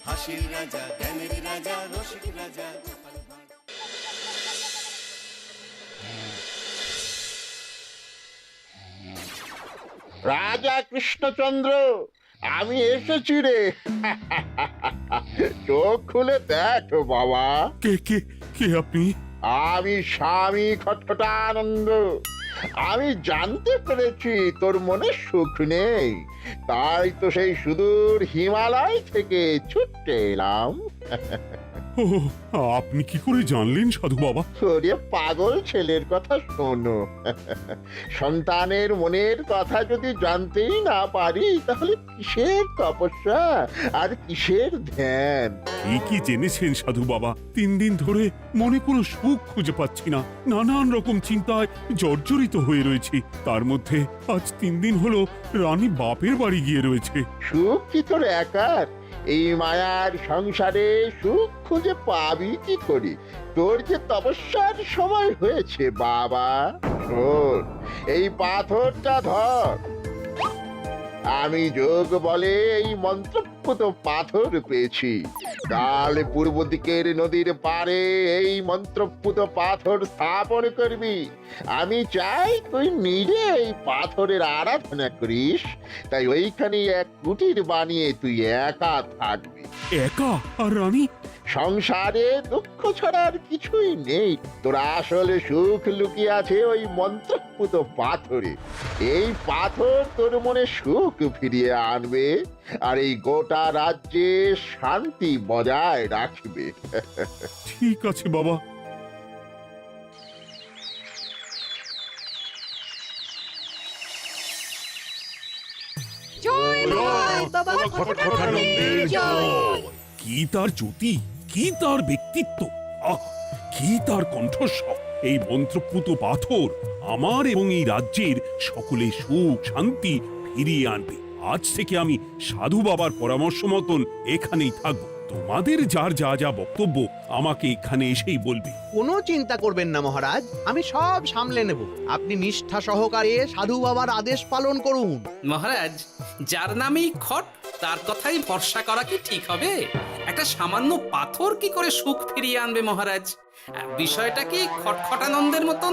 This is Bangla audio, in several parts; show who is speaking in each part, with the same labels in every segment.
Speaker 1: হাসির রাজা, জ্ঞানের রাজা, রসিক রাজা।
Speaker 2: রাজা কৃষ্ণচন্দ্র, আমি এসেছি রে। চোখ খুলে দেখ বাবা।
Speaker 3: কে কে কে আপনি?
Speaker 2: আমি স্বামী খটখটানন্দ। আমি জানতে পেরেছি তোর মনে সুখ নেই, তাই তো সেই সুদূর হিমালয় থেকে ছুটে এলাম।
Speaker 3: ও, আপনি কি করে জানলেন সাধু বাবা?
Speaker 2: ওরে পাগল ছেলের কথা শোনো। সন্তানের মনের কথা যদি জানতেই না পারি, তাহলে কিসের তপস্যা আর কিসের ধ্যান?
Speaker 3: কি জেনেছেন সাধু বাবা? 3 দিন ধরে মনে কোনো সুখ খুঁজে পাচ্ছি না, নানান রকম চিন্তায় জর্জরিত হয়ে রয়েছি। তার মধ্যে আজ 3 দিন হলো রানী বাপের বাড়ি গিয়ে রয়েছে।
Speaker 2: সুখ কি তোর একার? এই মায়ার সংসারে সুখ খুঁজে পাবি কি করে? তোর যে তপস্যার সময় হয়েছে বাবা। শোন, এই পাথরটা ধর। আমি যোগ বলে এই মন্ত্রপুত পাথর পেয়েছি। কাল পূর্ব দিকের নদীর পাড়ে এই মন্ত্রপুত পাথর স্থাপন করবি। আমি চাই তুই নিজে এই পাথরের আরাধনা করিস। তাই ওইখানে এক কুটির বানিয়ে তুই একা থাকবি।
Speaker 3: একা? আর রানী?
Speaker 2: সংসারে দুঃখ ছাড়ার কিছুই নেই। তোর আসলে সুখ লুকিয়ে আছে ওই মন্ত্রপুত পাথরে। এই পাথর তোর মনে সুখ ফিরিয়ে আনবে আর এই গোটা রাজ্যে শান্তি বজায় রাখবে।
Speaker 3: ঠিক আছে বাবা।
Speaker 4: জয় বাবা খটখটানন্দের জয়।
Speaker 3: কি তার জ্যোতি, কি তার ব্যক্তিত্ব, আহ, কি তার কণ্ঠস্বর! এই মন্ত্রপুত পাথর আমার এবং এই রাজ্যের সকলে সুখ শান্তি ফিরিয়ে আনবে। আজ থেকে আমি সাধু বাবার পরামর্শ মতন এখানেই থাকবো। তোমাদের যার যা যা বক্তব্য আমাকে এখানে এসেই বলবে।
Speaker 5: কোনো চিন্তা করবেন না মহারাজ, আমি সব সামলে নেব। আপনি নিষ্ঠা সহকারে সাধু বাবার আদেশ পালন করুন।
Speaker 6: মহারাজ, যার নামেই খট তার কথাই ভরসা করা কি ঠিক হবে? একটা সামান্য পাথর কি করে সুখ ফিরিয়ে আনবে মহারাজ? বিষয়টা কি খটখটানন্দের মতন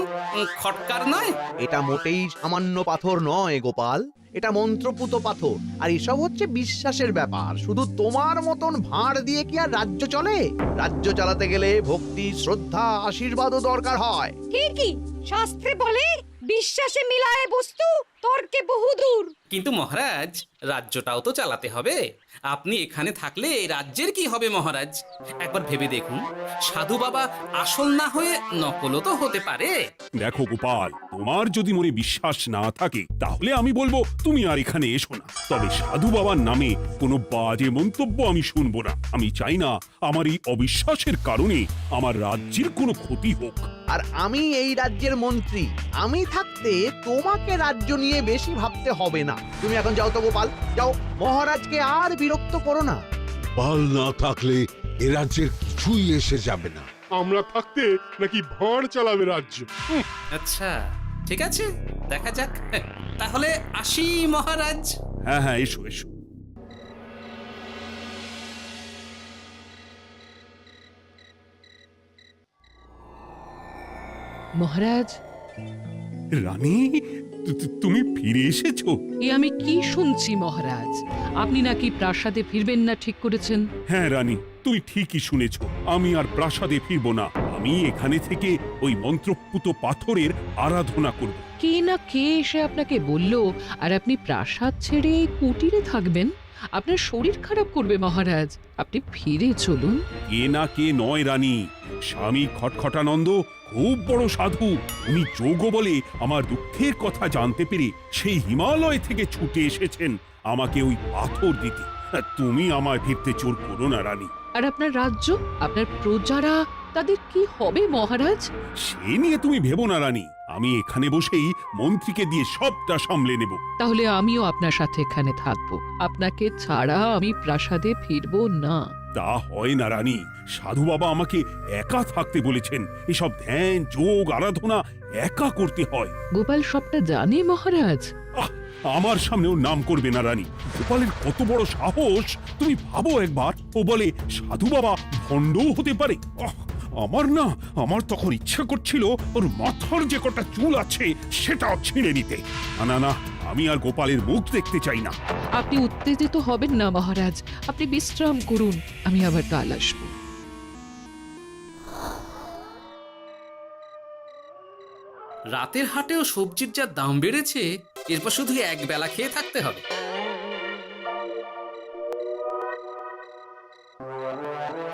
Speaker 6: খটকার নয়?
Speaker 5: এটা মোটেই সামান্য পাথর নয় গোপাল, এটা মন্ত্রপুত পাথর। আর এসব হচ্ছে বিশ্বাসের ব্যাপার। শুধু তোমার মতন ভাঁড় দিয়ে কি আর রাজ্য চলে? রাজ্য চালাতে গেলে ভক্তি, শ্রদ্ধা, আশীর্বাদও দরকার হয়।
Speaker 4: ঠিকই, শাস্ত্রে বলে বিশ্বাসে মিলায় বস্তু, তর্কে বহুদূর।
Speaker 6: কিন্তু মহারাজ, রাজ্যটাও তো চালাতে হবে। আপনি এখানে থাকলে এই রাজ্যের কি হবে মহারাজ? একবার ভেবে দেখুন, সাধু বাবা আসল না হয়ে নকলও তো হতে পারে।
Speaker 3: দেখো গোপাল, তোমার যদি মনে বিশ্বাস না থাকে তাহলে আমি বলবো তুমি আর এখানে এসো না। তবে সাধু বাবার নামে কোনো বাজে মন্তব্য আমি শুনবো না। আমি চাই না আমার এই অবিশ্বাসের কারণে আমার রাজ্যের কোনো ক্ষতি হোক।
Speaker 5: আর আমি এই রাজ্যের মন্ত্রী, আমি থাকতে তোমাকে রাজ্য নিয়ে বেশি ভাবতে হবে না। তুমি এখন যাও তো গোপাল, যাও। মহারাজকে আর বিরক্ত করো না।
Speaker 7: পাল না থাকলে এ রাজ্যের কিছুই এসে যাবে না।
Speaker 8: আমরা থাকতে নাকি ভাঁড় চালাবে রাজ্য?
Speaker 6: আচ্ছা, ঠিক আছে, দেখা যাক। তাহলে আসি মহারাজ।
Speaker 3: হ্যাঁ হ্যাঁ, এসো এসো।
Speaker 9: মহারাজ,
Speaker 3: রানী, তুমি ফিরে এসেছো?
Speaker 9: এ আমি কি শুনছি মহারাজ? আপনি নাকি প্রাসাদে ফিরবেন না ঠিক করেছেন?
Speaker 3: হ্যাঁ রানী, তুমি ঠিকই শুনেছ। আমি আর প্রাসাদে ফিরবো না। আমি এখানে থেকে ওই মন্ত্রপুত পাথরের আরাধনা করব।
Speaker 9: কে না কে এসে আপনাকে বলল আর আপনি প্রাসাদ ছেড়ে এই কুটিরে থাকবেন? আপনার শরীর খারাপ করবে মহারাজ, আপনি ফিরে চলুন।
Speaker 3: কে না কে নয় রানী, স্বামী খটখটানন্দ খুব বড় সাধু। উনি যোগ বলে আমার দুঃখের কথা জানতে পেরে সেই হিমালয় থেকে ছুটে এসেছেন আমাকে ওই পাথর দিতে। তুমি আমায় ফিরতে জোর করো না রানী।
Speaker 9: আর আপনার রাজ্য, আপনার প্রজারা, তাদের কি হবে মহারাজ?
Speaker 3: সে নিয়ে তুমি ভেবো না রানী, আমি এখানে বসেই মন্ত্রীকে দিয়ে সবটা সামলে নেব।
Speaker 9: তাহলে আমিও আপনার সাথে এখানে থাকবো। আপনাকে ছাড়া আমি প্রাসাদে ফিরবো না।
Speaker 3: তা হয় না রানী, সাধু বাবা আমাকে একা থাকতে বলেছেন। এসব ধ্যান যোগ আরাধনা একা করতে হয়।
Speaker 9: গোপাল সবটা জানে মহারাজ।
Speaker 3: আহ, আমার সামনে ওর নাম করবে না রানী। গোপালের কত বড় সাহস তুমি ভাবো একবার। ও বলে সাধু বাবা ভণ্ডও হতে পারে। আমার তখন ইচ্ছা করছিল ওর মাথার যে কটা চুল আছে সেটাও ছিঁড়ে নিতে। না না, আমি আর গোপালের মুখ দেখতে চাই না।
Speaker 9: আপনি উত্তেজিত হবেন না মহারাজ, আপনি বিশ্রাম করুন, আমি আবার কাল আসবো।
Speaker 6: রাতের হাটেও সবজির যা দাম বেড়েছে, এরপর শুধু এক বেলা খেয়ে থাকতে হবে।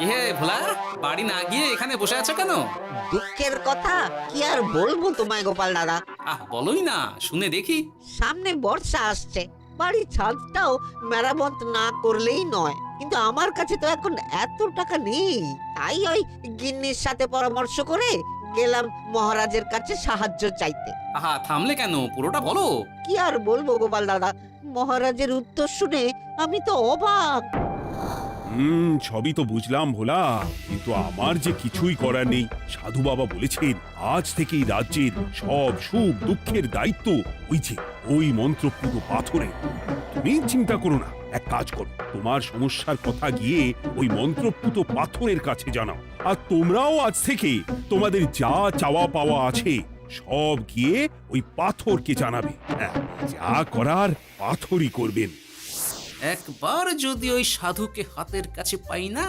Speaker 6: হে ভোলা, বাড়ি না গিয়ে এখানে বসে আছো কেন?
Speaker 10: দুঃখের কথা কি আর বলবো তোমায় গোপাল দাদা।
Speaker 6: বলোই না, শুনে দেখি।
Speaker 10: সামনে বর্ষা আসছে, বাড়ির ছাদটাও মেরামত না করলেই নয়। কিন্তু আমার কাছে তো এখন এত টাকা নেই, তাই ওই গিন্নির সাথে পরামর্শ করে গেলাম মহারাজের কাছে সাহায্য চাইতে।
Speaker 6: থামলে কেন, পুরোটা বলো।
Speaker 10: কি আর বলবো গোপাল দাদা, মহারাজের উত্তর শুনে আমি তো অবাক।
Speaker 3: সবই তো বুঝলাম ভোলা, কিন্তু আমার যে কিছুই করার নেই। সাধু বাবা বলেছেন আজ থেকেই রাজ্যের সব সুখ দুঃখের দায়িত্ব ওই মন্ত্রপুত পাথরে। তুমি চিন্তা করো না, এক কাজ করো, তোমার সমস্যার কথা গিয়ে ওই মন্ত্রপুত পাথরের কাছে জানাও। আর তোমরাও আজ থেকে তোমাদের যা চাওয়া পাওয়া আছে সব গিয়ে ওই পাথরকে জানাবে। যা করার পাথরই করবেন।
Speaker 6: একবার যদি ওই সাধুকে হাতের কাছে পাই না,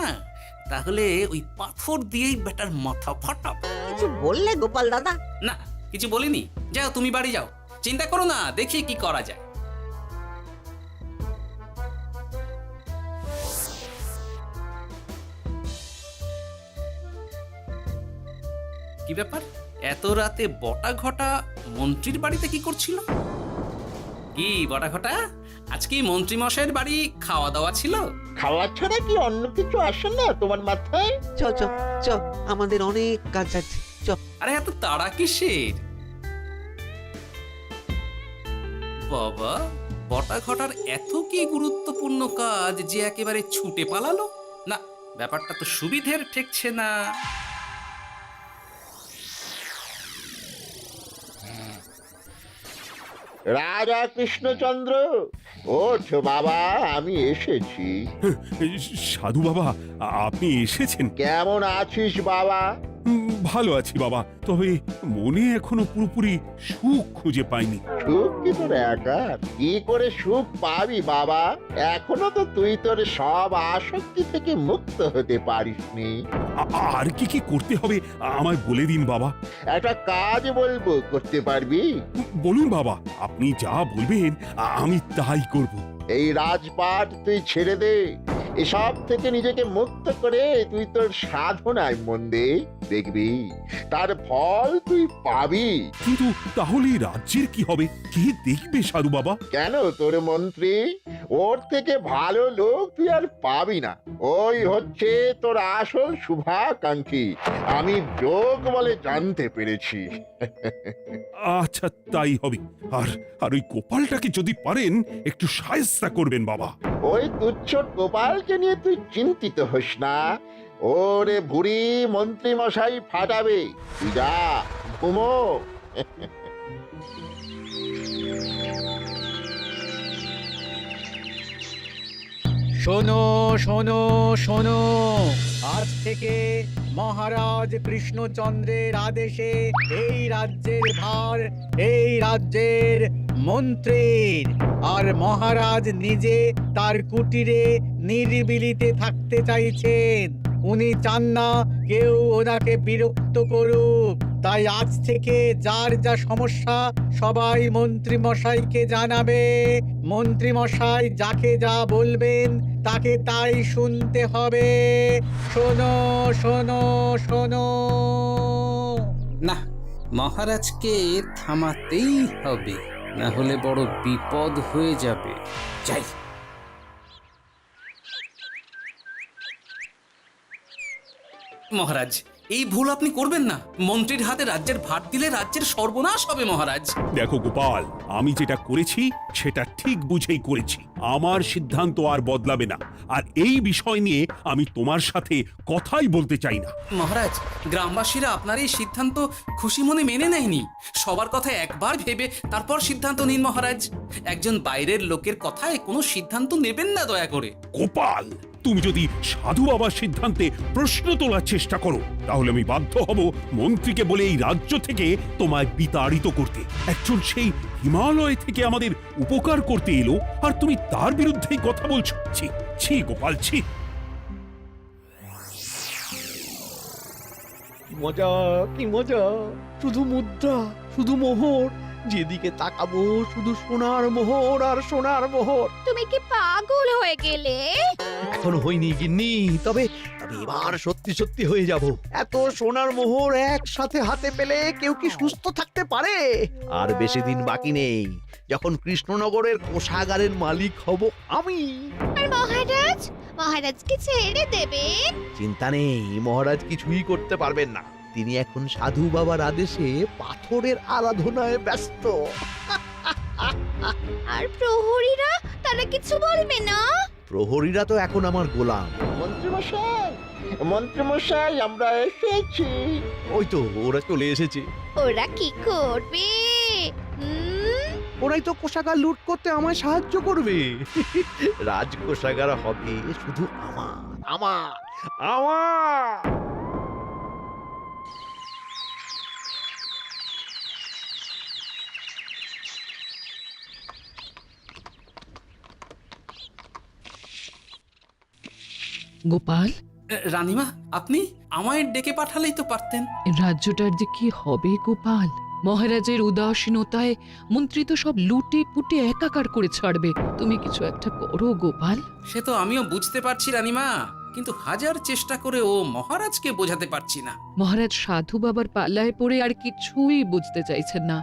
Speaker 6: তাহলে ওই পাথর দিয়েই বেটার মাথা ফাটাবো।
Speaker 10: কিছু বললে গোপাল দাদা?
Speaker 6: না, কিছু বলিনি। যাও, তুমি বাড়ি যাও, চিন্তা করো না, দেখি কি করা যায়। কি ব্যাপার, এত রাতে বটা ঘটা মন্ত্রীর বাড়িতে কি করছিল? কি বটা ঘটা, আজকে মন্ত্রী মশাইয়ের বাড়ি খাওয়া দাওয়া ছিল?
Speaker 2: খাওয়া ছাড়া কি অন্য কিছু আসে না তোমার মাথায়?
Speaker 10: চ চ চ, আমাদের অনেক কাজ আছে, চ।
Speaker 6: আরে এত তাড়া কিসের? বাবা, বটা ঘটার এত কি গুরুত্বপূর্ণ কাজ যে একেবারে ছুটে পালালো? না, ব্যাপারটা তো সুবিধের ঠেকছে না।
Speaker 2: রাজা কৃষ্ণচন্দ্র, ওঠো বাবা, আমি এসেছি।
Speaker 3: সাধু বাবা, আপনি এসেছেন?
Speaker 2: কেমন আছিস বাবা?
Speaker 3: ভালো আছি বাবা, তবে মনে এখনো পুরোপুরি সুখ খুঁজে পাইনি।
Speaker 2: সুখ কি তোর একার? কি করে সুখ পাবি বাবা? এখনো তো তুই তোর সব আসক্তি থেকে মুক্ত হতে পারিসনি।
Speaker 3: আর কি কি করতে হবে আমায় বলে দিন বাবা।
Speaker 2: একটা কাজ বলবো, করতে পারবি?
Speaker 3: বলুন বাবা, আপনি যা বলবেন আমি তাই করব।
Speaker 2: এই রাজপাট তুই ছেড়ে দে, এসব থেকে নিজেকে মুক্ত করে তুই তোর সাধনায় মন দে, দেখবি তার ফল তুই পাবি।
Speaker 3: কিন্তু তাহলে রাজ্যের কি হবে? কে দেখবে সাধু বাবা?
Speaker 2: কেন তোর মন্ত্রী? ওর থেকে ভালো লোক তুই আর পাবি না। ওই হচ্ছে তোর আসল শুভাকাঙ্ক্ষী, আমি যোগ বলে জানতে পেরেছি।
Speaker 3: আচ্ছা, তাই হবে। আর ওই গোপালটাকে যদি পারেন একটু সাহায্য করবেন বাবা।
Speaker 2: ওই তুচ্ছ গোপালকে নিয়ে তুই চিন্তিত হোস না, ওরে ভুড়ি মন্ত্রী মশাই ফাটাবে। তুই যা, ঘুমো।
Speaker 11: শোনো শোনো শোনো, আজ থেকে মহারাজ কৃষ্ণচন্দ্রের আদেশে এই রাজ্যের ভার এই রাজ্যের মন্ত্রীর। আর মহারাজ নিজে তার কুটিরে নিরিবিলিতে থাকতে চাইছেন। উনি চান না কেউ ওনাকে বিরক্ত করুক। তাই আজ থেকে যার যা সমস্যা সবাই মন্ত্রী মশাইকে জানাবে। মন্ত্রী মশাই যাকে যা বলবেন তাকে তাই শুনতে হবে। শোনো শোনো শোনো।
Speaker 6: না, মহারাজকে থামাতেই হবে, না হলে বড় বিপদ হয়ে যাবে। যাই। মহারাজ, এই ভুল আপনি করবেন না। মন্ত্রীর হাতে রাজ্যের ভার দিলে রাজ্যের সর্বনাশ হবে মহারাজ।
Speaker 3: দেখো গোপাল, আমি যেটা করেছি সেটা ঠিক বুঝেই করেছি। আমার সিদ্ধান্ত আর বদলাবে না, আর এই বিষয় নিয়ে আমি তোমার সাথে কথাই বলতে চাই না।
Speaker 6: মহারাজ, গ্রামবাসীরা আপনার এই সিদ্ধান্ত খুশি মনে মেনে নেয়নি। সবার কথা একবার ভেবে তারপর সিদ্ধান্ত নিন মহারাজ। একজন বাইরের লোকের কথায় কোনো সিদ্ধান্ত নেবেন না দয়া করে।
Speaker 3: গোপাল, তুমি যদি সাধু বাবার সিদ্ধান্তে প্রশ্ন তোলার চেষ্টা করো তাহলে আমি বাধ্য হব মন্ত্রীকে বলে এই রাজ্য থেকে তোমায় বিতাড়িত করতে। একজন সেই হিমালয় থেকে আমাদের উপকার করতে এলো, আর তুমি তার বিরুদ্ধেই কথা বলছো। ছি ছি গোপাল, ছি।
Speaker 5: মজা, কি মজা! শুধু মুদ্রা, শুধু মোহর, যেদিকে তাকাবো শুধু সোনার মোহর আর সোনার মোহর।
Speaker 4: তুমি কি পাগল হয়ে গেলে?
Speaker 5: এখনো হয়নি গিন্নি, তবে এবার সত্যি সত্যি হয়ে যাব। এত সোনার মোহর একসাথে হাতে পেলে কেউ কি সুস্থ থাকতে পারে? আর বেশি দিন বাকি নেই যখন কৃষ্ণনগরের কোষাগারের মালিক হব আমি।
Speaker 4: আর মহারাজকে ছেড়ে দেবেন?
Speaker 5: চিন্তা নেই, মহারাজ কিছুই করতে পারবেন না। তিনি এখন সাধু বাবার আদেশে পাথরের আরাধনায় ব্যস্ত।
Speaker 4: আর প্রহরীরা, তারা কিছু বলবে না?
Speaker 5: প্রহরীরা তো এখন আমার গোলাম।
Speaker 2: মন্ত্রীমশাই, আমরা এসেছি।
Speaker 5: ওই তো ওরা চলে এসেছে।
Speaker 4: ওরা কি করবে?
Speaker 5: ওরাই তো কোষাগার লুট করতে আমায় সাহায্য করবে। রাজ কোষাগার হবে শুধু আমার, আমার, আমার।
Speaker 9: গোপাল,
Speaker 6: রানীমা, আপনি আমায় ডেকে পাঠালেই তো পারতেন।
Speaker 9: রাজ্যটার যে কি হবে গোপাল? মহারাজের উদাসীনতায় মন্ত্রী তো সব লুটে পুটে একাকার করে ছাড়বে। তুমি কিছু একটা করো গোপাল।
Speaker 6: সে তো আমিও বুঝতে পারছি রানীমা, কিন্তু হাজার চেষ্টা করে ও মহারাজকে বোঝাতে পারছি না।
Speaker 9: মহারাজ সাধু বাবার পাল্লায় পড়ে আর কিছুই বুঝতে চাইছেন না।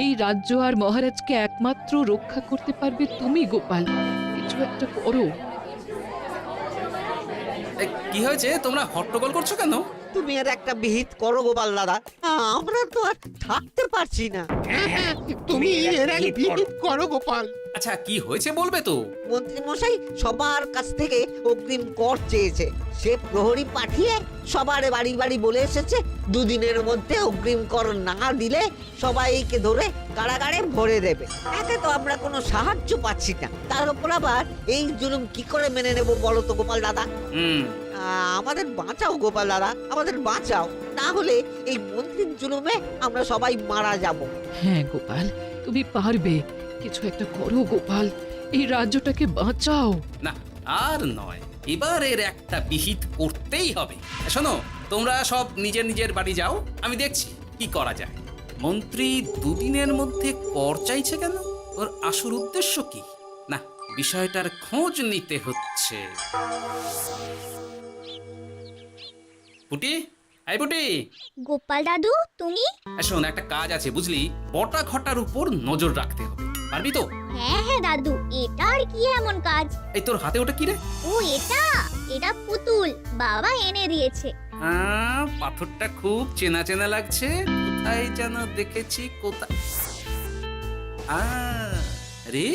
Speaker 9: এই রাজ্য আর মহারাজকে একমাত্র রক্ষা করতে পারবে তুমি গোপাল। কিছু একটা করো।
Speaker 6: কি হয়েছে, তোমরা হট্টগোল করছো কেন?
Speaker 10: তুমি আর একটা বিহিত করো গোপাল দাদা, আমরা তো আর থাকতে পারছি না।
Speaker 8: তুমি এর এক বিহিত করো গোপাল।
Speaker 6: আচ্ছা, কি হয়েছে বলবে তো?
Speaker 10: মন্ত্রী মশাই সবার কাছ থেকে অগ্রিম কর চেয়েছে। সে প্রহরী পাঠিয়ে সবার বাড়ি বাড়ি বলে এসেছে দুদিনের মধ্যে অগ্রিম কর না দিলে সবাইকে ধরে কারাগারে ভরে দেবে। একে তো আমরা কোনো সাহায্য পাচ্ছি না, তার উপর আবার এই জুলুম কি করে মেনে নেব বলো তো গোপাল দাদা? আমাদের বাঁচাও গোপাল দাদা, আমাদের বাঁচাও, না হলে এই মন্ত্রীর জুলুমে আমরা সবাই মারা যাব।
Speaker 9: হ্যাঁ গোপাল, তুমি পারবে। কিছু একটা করো গোপাল, এই রাজ্যটাকে বাঁচাও।
Speaker 6: না, আর নয়, এবার এর একটা বিহিত করতেই হবে। শোনো, তোমরা সব নিজের নিজের বাড়ি যাও, আমি দেখছি কি করা যায়। মন্ত্রী দুদিনের মধ্যে কর চাইছে কেন? ওর আসল উদ্দেশ্য কি? না, বিষয়টার খোঁজ নিতে হচ্ছে। পুটি, এই পুটি।
Speaker 4: গোপাল দাদু, তুমি?
Speaker 6: শোন, একটা কাজ আছে বুঝলি, বটা ঘটার উপর নজর রাখতে হবে। পারবি তো?
Speaker 4: হ্যাঁ হ্যাঁ দাদু, এটা আর কি এমন কাজ?
Speaker 6: এই তোর হাতে ওটা কি রে?
Speaker 4: ও এটা পুতুল, বাবা এনে দিয়েছে।
Speaker 6: পাথরটা খুব চেনা চেনা লাগছে, কোথায় যেন দেখেছি। কোথায়? রে,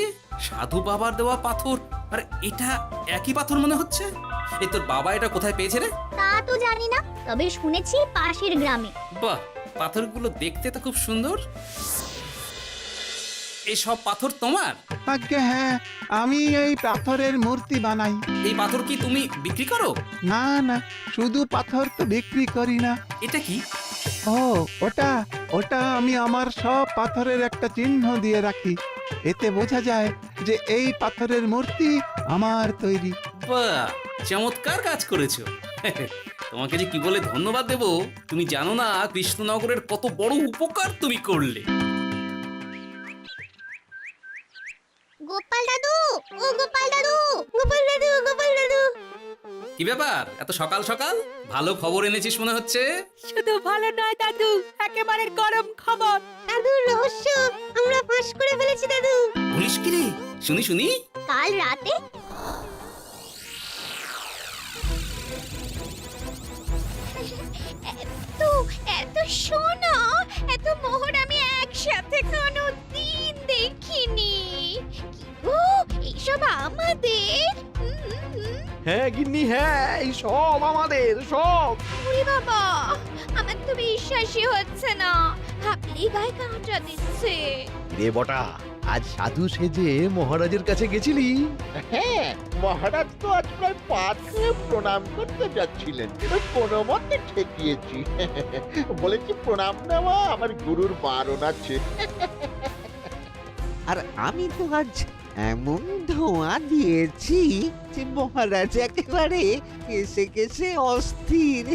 Speaker 6: সাধু বাবার দেওয়া পাথর। আর এটা একই পাথর মনে হচ্ছে। এই তোর বাবা এটা কোথায় পেয়েছে রে?
Speaker 4: তা তো জানি না, তবে শুনেছি পাশের গ্রামে।
Speaker 6: বাহ, পাথরগুলো দেখতে তো খুব সুন্দর। এই সব পাথর তোমার?
Speaker 12: আজ্ঞে হ্যাঁ, আমি এই পাথরের মূর্তি বানাই।
Speaker 6: এই পাথর কি তুমি বিক্রি করো?
Speaker 12: না না, শুধু পাথর তো বিক্রি করি না।
Speaker 6: এটা কি?
Speaker 12: ও, ওটা আমি আমার সব পাথরের একটা চিহ্ন দিয়ে রাখি। এতে বোঝা যায় যে এই পাথরের মূর্তি আমার তৈরি।
Speaker 6: বাহ, চমৎকার কাজ করেছো। তোমাকে যে কি বলে ধন্যবাদ দেব তুমি জানো না। কৃষ্ণনগরের কত বড় উপকার তুমি করলে।
Speaker 4: গোপাল দাদু, ও গোপাল দাদু, গোপাল দাদু, গোপাল দাদু।
Speaker 6: কি ব্যাপার, এত সকাল সকাল? ভালো খবর এনেছিস মনে হচ্ছে।
Speaker 4: শুধু ভালো নয় দাদু, একেবারে গরম খবর। দাদু, রহস্য আমরা ফাঁস করে ফেলেছি দাদু।
Speaker 6: বলিস কি রে? শুনি শুনি।
Speaker 4: কাল রাতে এত এত সোনা এত মোহর আমি একসাথে কোনো দিন দেখিনি ও এইসব আমাদের
Speaker 5: হ্যাঁ গিন্নি, হ্যাঁ, এই সব আমাদের, সব।
Speaker 4: ওরে বাবা আমার তো বিশ্বাসই হচ্ছে না ভাবলেই গায়ে কাঁটা দিচ্ছে
Speaker 5: রে বটা, আজ সাধু সেজে মহারাজের কাছে গেছিলি?
Speaker 2: হ্যাঁ, মহারাজ তো আজ প্রায় পা ছুঁয়ে প্রণাম করতে যাচ্ছিলেন, কোনো মতে ঠেকিয়েছি। বলেছি প্রণাম নেওয়া আমার গুরুর বারণ আছে।
Speaker 10: আর আমি তো আজ এমন ধোঁয়া দিয়েছি যে মহারাজ একেবারে কেসে কেসে অস্থির।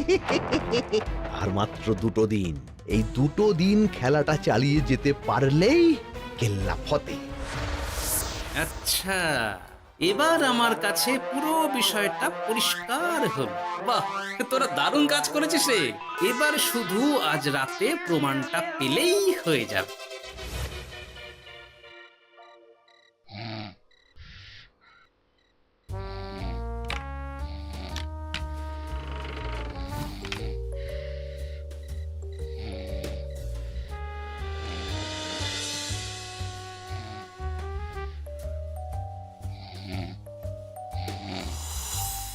Speaker 5: আর মাত্র 2 দিন, এই 2 দিন খেলাটা চালিয়ে যেতে পারলেই কেল্লা ফতে।
Speaker 6: আচ্ছা, এবার আমার কাছে পুরো বিষয়টা পরিষ্কার হলো। বাহ, তোরা দারুণ কাজ করেছিস রে। এবার শুধু আজ রাতে প্রমাণটা পেলেই হয়ে যাবে।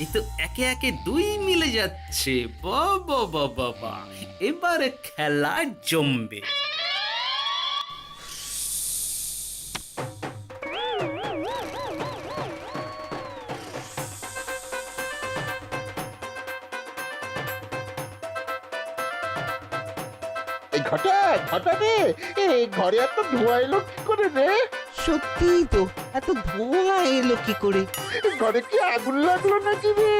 Speaker 6: এই তো একে একে 2 মিলে যাচ্ছে। বাবা বাবা বাবা, এবার খেলা জমবে।
Speaker 2: এই ঘটা ঘটা রে, এই ঘরে এত ধোঁয়া এলো কি করে রে?
Speaker 10: সত্যি তো, এত ধোঁয়া এলো কি করে?
Speaker 2: ঘরে কি আগুন লাগলো নাকি রে?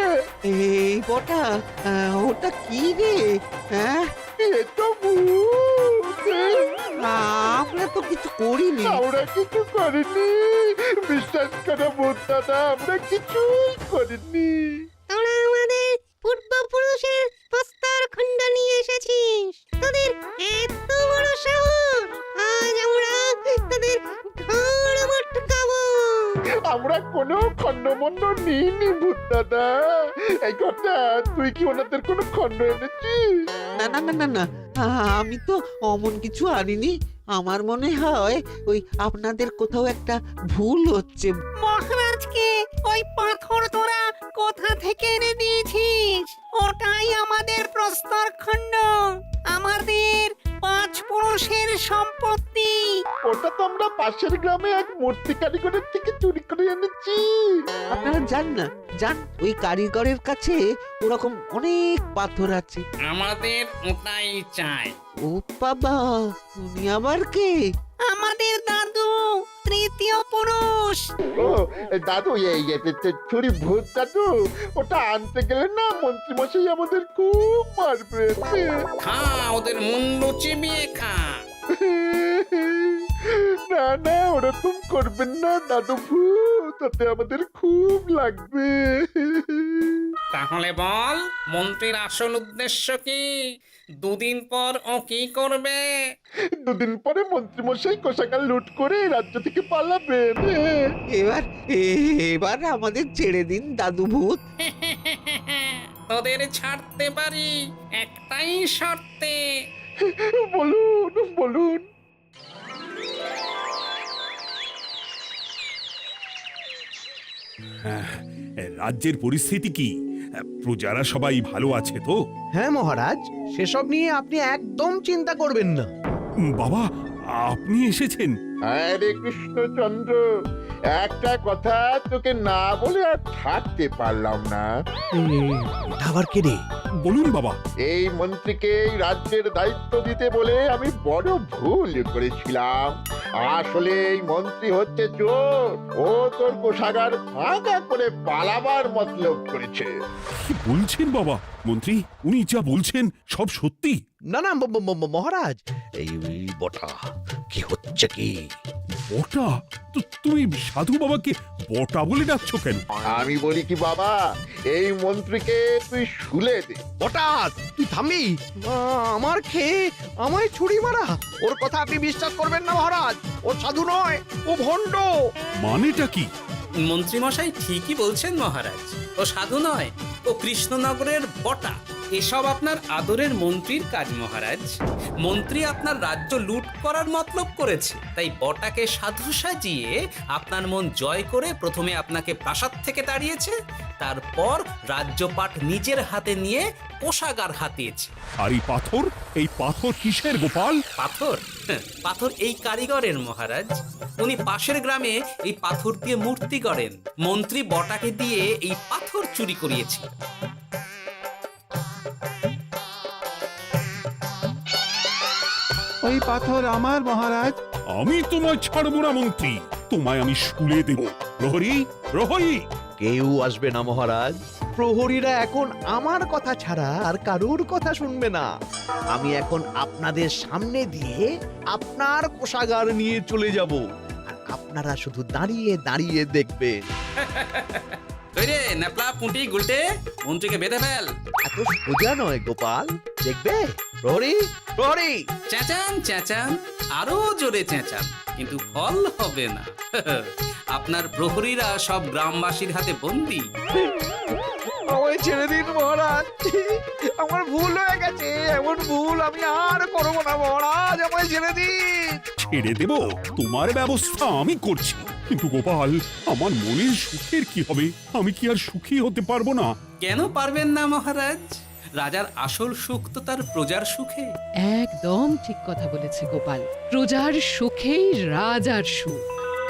Speaker 10: এই বটা, ওটা কি রে? হ্যাঁ,
Speaker 2: এ তো ভূত।
Speaker 10: আমরা তো কিছু করিনি।
Speaker 2: আমরা কিছু করিনি, বিশ্বাস করো ভূত দাদা, আমরা কিছুই করিনি।
Speaker 4: তোরা আমাদের পূর্বপুরুষের প্রস্তর খণ্ড নিয়ে এসেছিস তোদের এত বড় সাহস আজ আমরা তোদের ঘাড় মটকাবো
Speaker 2: আমরা কোনো খণ্ডমণ্ড নিইনি ভূত দাদা। এই কথা, তুই কি ওনাদের কোনো খণ্ড এনেছিস?
Speaker 10: না না না না না, আমি তো অমন কিছু আনিনি। আমার মনে হয় ওই আপনাদের কোথাও একটা ভুল হচ্ছে।
Speaker 4: মহারাজকে ওই পাথর তোরা কোথা থেকে এনে দিয়েছিস? ওটাই আমাদের প্রস্তর খণ্ড, আমাদের 5 পুরুষের সম্পত্তি।
Speaker 2: ওটা তো আমরা পাশের গ্রামে এক মূর্তি কারিগরের থেকে চুরি করে এনেছি।
Speaker 10: আপনারা যান না, যান, ওই কারিগরের কাছে ওরকম অনেক পাথর আছে।
Speaker 6: আমাদের ওটাই চাই।
Speaker 10: ও বাবা, উনি আবার কে?
Speaker 4: আমাদের দাদু তৃতীয় পুরুষ।
Speaker 2: ও দাদু, এই চুরি ভূত দাদু, ওটা আনতে গেলে না মন্ত্রী মশাই আমাদের খুব মারবে।
Speaker 6: খা, ওদের মুন্ডু চিবিয়ে খা।
Speaker 2: না না, ওরকম করবেন না দাদু ভূত, তাতে আমাদের খুব লাগবে।
Speaker 6: তাহলে বল, মন্ত্রীর আসল উদ্দেশ্য কি? 2 দিন পর ও কি করবে?
Speaker 2: 2 দিন পরে মন্ত্রী মশাই কোষাগার লুট করে রাজ্য থেকে পালাবেন।
Speaker 10: এবার এবার আমাদের ছেড়ে দিন দাদু ভূত।
Speaker 6: তোদের ছাড়তে পারি একটাই শর্তে।
Speaker 2: বলুন বলুন।
Speaker 3: রাজ্যের পরিস্থিতি কি? প্রজারা সবাই ভালো আছে তো?
Speaker 5: হ্যাঁ মহারাজ, সেসব নিয়ে আপনি একদম চিন্তা করবেন না।
Speaker 3: বাবা, আপনি এসেছেন?
Speaker 2: আরে কৃষ্ণচন্দ্র, একটা কথা তোকে না বলে আর থাকতে পারলাম না।
Speaker 5: এটা আবার কে রে?
Speaker 3: বলুন বাবা।
Speaker 2: এই মন্ত্রীকে এই রাজ্যের দায়িত্ব দিতে বলে আমি বড় ভুল করেছিলাম। আসলে এই মন্ত্রী হচ্ছে চোর, ও তোর কোষাগার ফাঁকা করে পালাবার মতলব করেছে।
Speaker 3: কি বলছেন বাবা? মন্ত্রী, উনি যা বলছেন সব সত্যি?
Speaker 5: না না মহারাজ, এই বটা কি হচ্ছে কি?
Speaker 3: বটা? তো তুমি সাধু বাবাকে বটা বলে ডাকছো কেন?
Speaker 2: আমি বলি কি বাবা, এই মন্ত্রীকে তুই শুলে দে।
Speaker 5: বটা, তুই থামবি? আমার খেয়ে আমায় ছুরি মারা? ওর কথা আপনি বিশ্বাস করবেন না মহারাজ, ও সাধু নয়, ও ভণ্ড।
Speaker 3: মানেটা কি?
Speaker 6: মন্ত্রী মশাই ঠিকই বলছেন মহারাজ। ও সাধু নয়, ও কৃষ্ণনগরের বটা। এসব আপনার আদরের মন্ত্রীর কাজ মহারাজ। মন্ত্রী আপনার রাজ্য লুট করার মতলব করেছে, তাই বটাকে সাধু সাজিয়ে আপনার মন জয় করে প্রথমে আপনাকে প্রাসাদ থেকে তাড়িয়েছে, তারপর রাজ্যপাট নিজের হাতে নিয়ে কোষাগার হাতিয়েছে।
Speaker 3: আর এই পাথর কিসের গোপাল?
Speaker 6: পাথর? পাথর এই কারিগরের মহারাজ। উনি পাশের গ্রামে এই পাথর দিয়ে মূর্তি গড়েন। মন্ত্রী বটাকে দিয়ে এই পাথর চুরি করিয়েছে।
Speaker 12: ওই পাথর আমার মহারাজ।
Speaker 3: আমি তোমায় ছাড়বো না মন্ত্রী, তোমায় আমি শুলে দেব। প্রহরী, প্রহরী!
Speaker 5: কেউ আসবে না মহারাজ। প্রহরীরা এখন আমার কথা ছাড়া আর কারুর কথা শুনবে না। আমি এখন আপনাদের সামনে দিয়ে আপনার কোষাগার নিয়ে চলে যাব, আর আপনারা শুধু দাঁড়িয়ে দাঁড়িয়ে দেখবেন।
Speaker 6: রে ন্যাপলা পুঁটি গুলটে, মন্ত্রীকে বেঁধে ফেল।
Speaker 5: এত সোজা নয় গোপাল, দেখবে? প্রহরী, প্রহরী!
Speaker 6: চেঁচান চেঁচান, আরো জোরে চেঁচান, কিন্তু ফল হবে না। আপনার প্রহরীরা সব গ্রামবাসীর হাতে বন্দী।
Speaker 5: আমায় ছেড়ে দিন মহারাজ, আমার ভুল হয়ে গেছে। এমন ভুল আমি আর করবো না মহারাজ, আমায় ছেড়ে দিন।
Speaker 3: ছেড়ে দেব? তোমার ব্যবস্থা আমি করছি। কিন্তু গোপাল, আমার মনের সুখের কি হবে? আমি কি আর সুখী হতে পারবো না?
Speaker 6: কেন পারবেন না মহারাজ? রাজার আসল সুখ তো তার প্রজার সুখে।
Speaker 9: একদম ঠিক কথা বলেছে গোপাল। প্রজার সুখেই রাজার সুখ।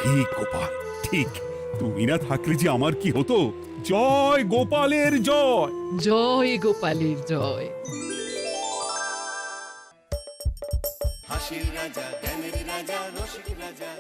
Speaker 3: ঠিক গোপাল, ঠিক। তুমি না থাকলে যে আমার কি হতো? জয় গোপালের জয়!
Speaker 9: জয় গোপালের জয়!
Speaker 1: হাসির রাজা জ্ঞানের রাজা রসিক রাজা